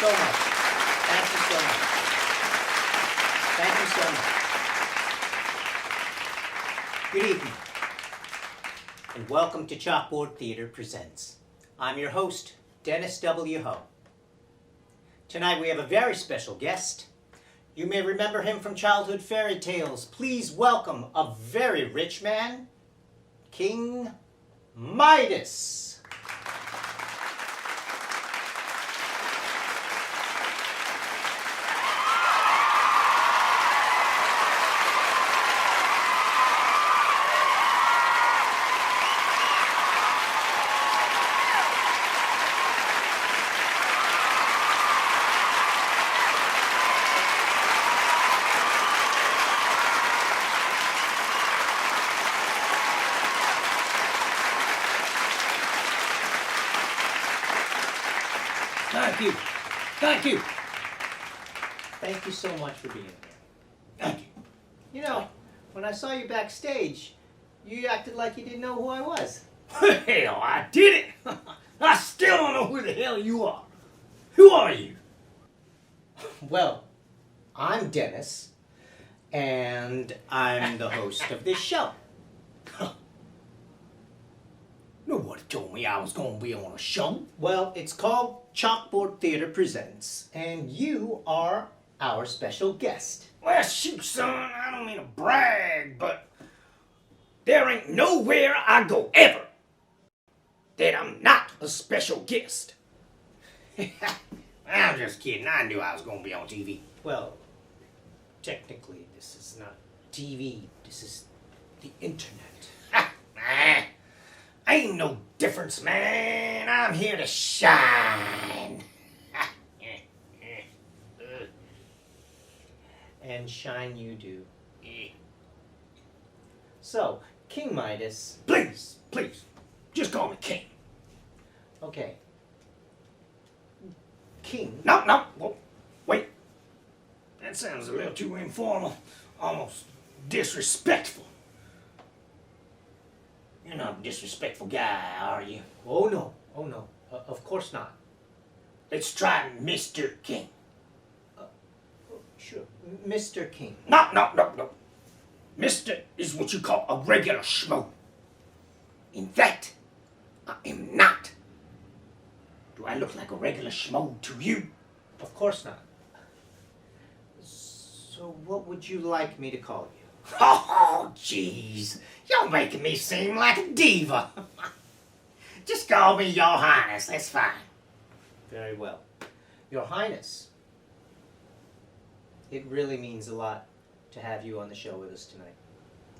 so much. Thank you so much. Thank you so much. Good evening, and welcome to Chalkboard Theater Presents. I'm your host, Dennis W. Ho. Tonight we have a very special guest. You may remember him from childhood fairy tales. Please welcome a very rich man, King Midas. Thank you. Thank you. Thank you so much for being here. Thank you. You know, when I saw you backstage, you acted like you didn't know who I was. Hell, I did it. I still don't know who the hell you are. Who are you? Well, I'm Dennis, and I'm the host of this show. Nobody told me I was going to be on a show. Well, it's called Chalkboard Theater Presents, and you are our special guest. Well, shoot, son, I don't mean to brag, but there ain't nowhere I go ever that I'm not a special guest. I'm just kidding. I knew I was going to be on TV. Well, technically, this is not TV. This is the internet. Ain't no difference, man. I'm here to shine. And shine you do. So, King Midas. Please, please, just call me King. Okay. King? No, whoa, wait. That sounds a little too informal, almost disrespectful. You're not a disrespectful guy, are you? Oh no, of course not. Let's try Mr. King. Sure, Mr. King. No. Mr. is what you call a regular schmo. In fact, I am not. Do I look like a regular schmo to you? Of course not. So what would you like me to call you? Oh, jeez. You're making me seem like a diva. Just call me Your Highness. That's fine. Very well. Your Highness, it really means a lot to have you on the show with us tonight.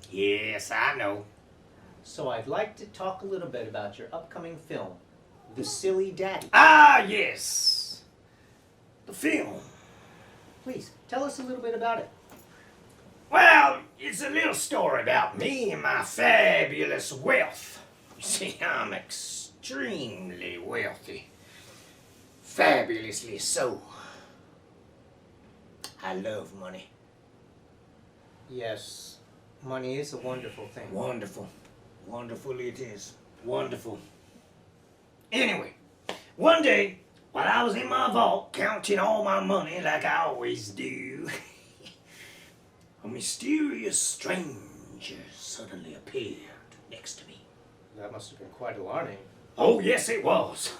Yes, I know. So I'd like to talk a little bit about your upcoming film, The Silly Daddy. Ah, yes. The film. Please, tell us a little bit about it. Well, it's a little story about me and my fabulous wealth. You see, I'm extremely wealthy. Fabulously so. I love money. Yes, money is a wonderful thing. Wonderful. Wonderful it is. Wonderful. Anyway, one day, while I was in my vault counting all my money like I always do, a mysterious stranger suddenly appeared next to me. That must have been quite alarming. Oh, yes, it was.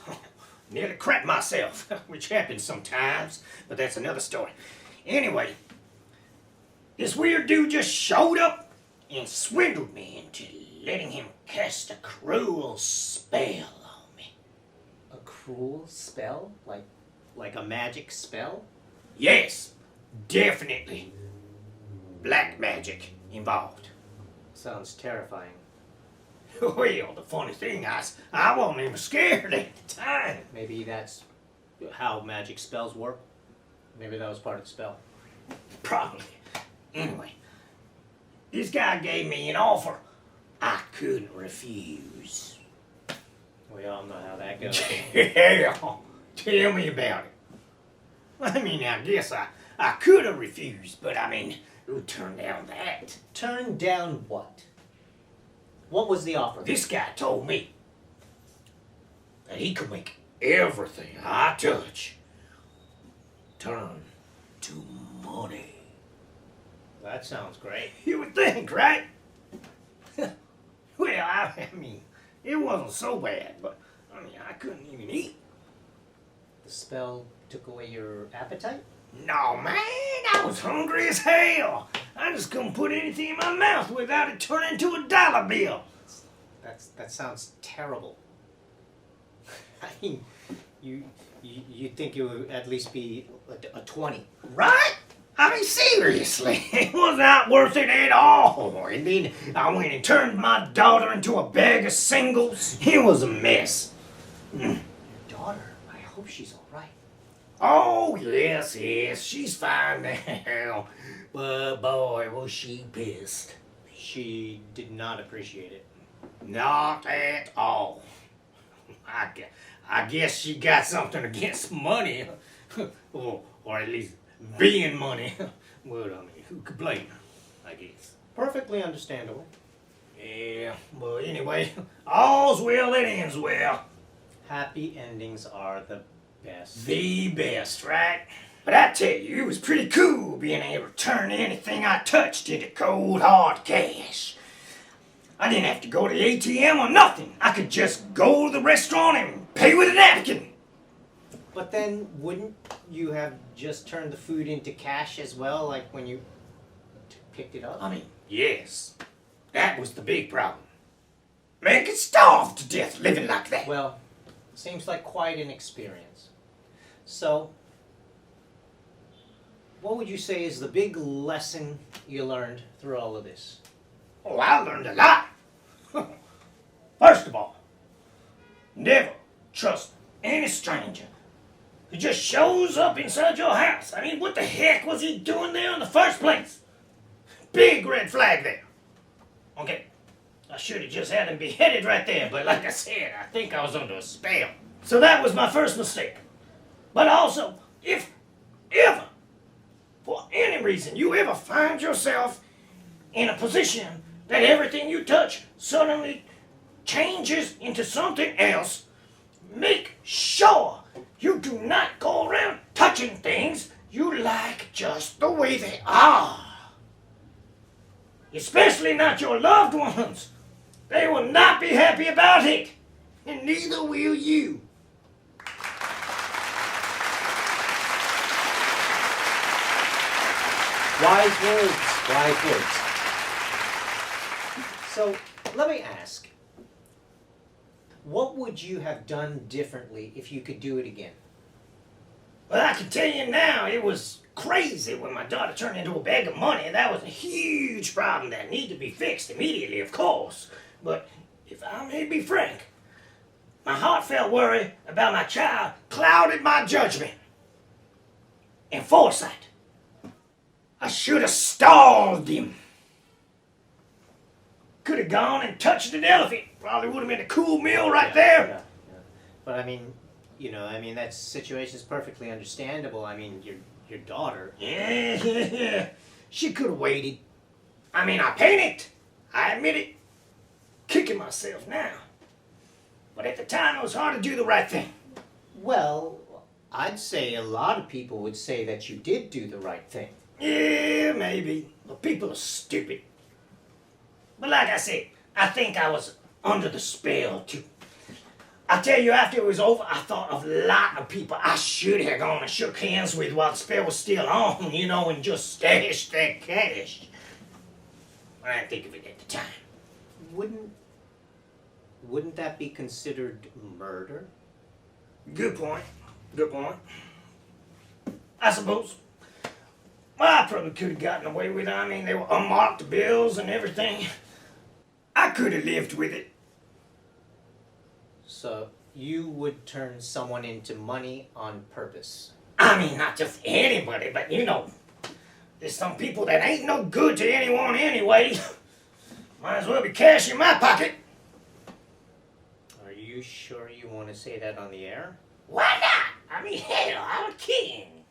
Nearly crapped myself, which happens sometimes, but that's another story. Anyway, this weird dude just showed up and swindled me into letting him cast a cruel spell on me. A cruel spell? Like a magic spell? Yes, definitely. Black magic involved. Sounds terrifying. Well, the funny thing is, I wasn't even scared at the time. Maybe that's how magic spells work. Maybe that was part of the spell. Probably. Anyway, this guy gave me an offer I couldn't refuse. We all know how that goes. Hell, tell me about it. I mean, I guess I could have refused, but I mean, who turned down that? Turn down what? What was the offer? This guy told me that he could make everything I touch turn to money. That sounds great. You would think, right? Well, I mean, it wasn't so bad, but I mean, I couldn't even eat. The spell took away your appetite? No, man, I was hungry as hell. I just couldn't put anything in my mouth without it turning into a dollar bill. That sounds terrible. I mean, you'd think it would at least be a 20. Right? I mean, seriously, it was not worth it at all. And then I went and turned my daughter into a bag of singles. It was a mess. Your daughter, I hope she's all right. Oh, yes, she's fine now. But boy, was she pissed. She did not appreciate it. Not at all. I guess she got something against money. or at least being money. Well, I mean, who could blame her, I guess. Perfectly understandable. Yeah, but anyway, all's well that ends well. Happy endings are the best. The best, right? But I tell you, it was pretty cool being able to turn anything I touched into cold, hard cash. I didn't have to go to the ATM or nothing. I could just go to the restaurant and pay with a napkin. But then, wouldn't you have just turned the food into cash as well, like when you picked it up? I mean, yes. That was the big problem. Man could starve to death living like that. Well, seems like quite an experience. So, what would you say is the big lesson you learned through all of this? Oh, I learned a lot. First of all, never trust any stranger who just shows up inside your house. I mean, what the heck was he doing there in the first place? Big red flag there. Okay, I should have just had him beheaded right there, but like I said, I think I was under a spell. So that was my first mistake. But also, if ever, for any reason, you ever find yourself in a position that everything you touch suddenly changes into something else, make sure you do not go around touching things you like just the way they are. Especially not your loved ones. They will not be happy about it, and neither will you. Wise words, wise words. So, let me ask, what would you have done differently if you could do it again? Well, I can tell you now, it was crazy when my daughter turned into a bag of money. That was a huge problem that needed to be fixed immediately, of course. But if I may be frank, my heartfelt worry about my child clouded my judgment and foresight. I should have stalled him. Could have gone and touched an elephant. Probably would have been a cool meal right there. Yeah. But I mean, that situation's perfectly understandable. I mean, your daughter. Yeah. She could have waited. I mean, I panicked. I admit it. Kicking myself now. But at the time, it was hard to do the right thing. Well, I'd say a lot of people would say that you did do the right thing. Yeah, maybe. But people are stupid. But like I said, I think I was under the spell, too. I tell you, after it was over, I thought of a lot of people I should have gone and shook hands with while the spell was still on, and just stashed that cash. But I didn't think of it at the time. Wouldn't that be considered murder? Good point. I suppose. Well, I probably could have gotten away with it. I mean, they were unmarked bills and everything. I could have lived with it. So, you would turn someone into money on purpose? I mean, not just anybody, but there's some people that ain't no good to anyone anyway. Might as well be cash in my pocket. Are you sure you want to say that on the air? Why not? I mean, hell, I'm a king.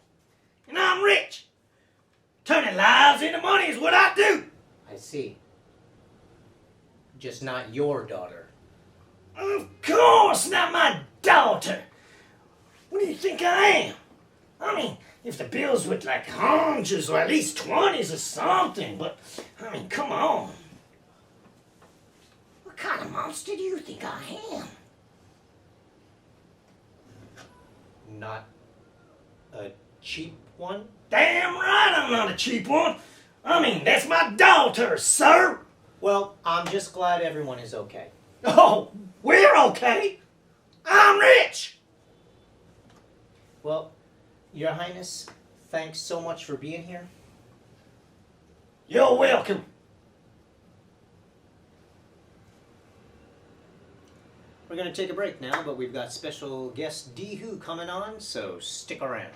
And I'm rich. Turning lives into money is what I do. I see. Just not your daughter. Of course, not my daughter. What do you think I am? I mean, if the bills were like hundreds or at least 20s or something, but I mean, come on. What kind of monster do you think I am? Not a cheap one? Damn right I'm not a cheap one. I mean, that's my daughter, sir. Well, I'm just glad everyone is okay. Oh, we're okay. I'm rich. Well, Your Highness, thanks so much for being here. You're welcome. We're going to take a break now, but we've got special guest Dee Who coming on, so stick around.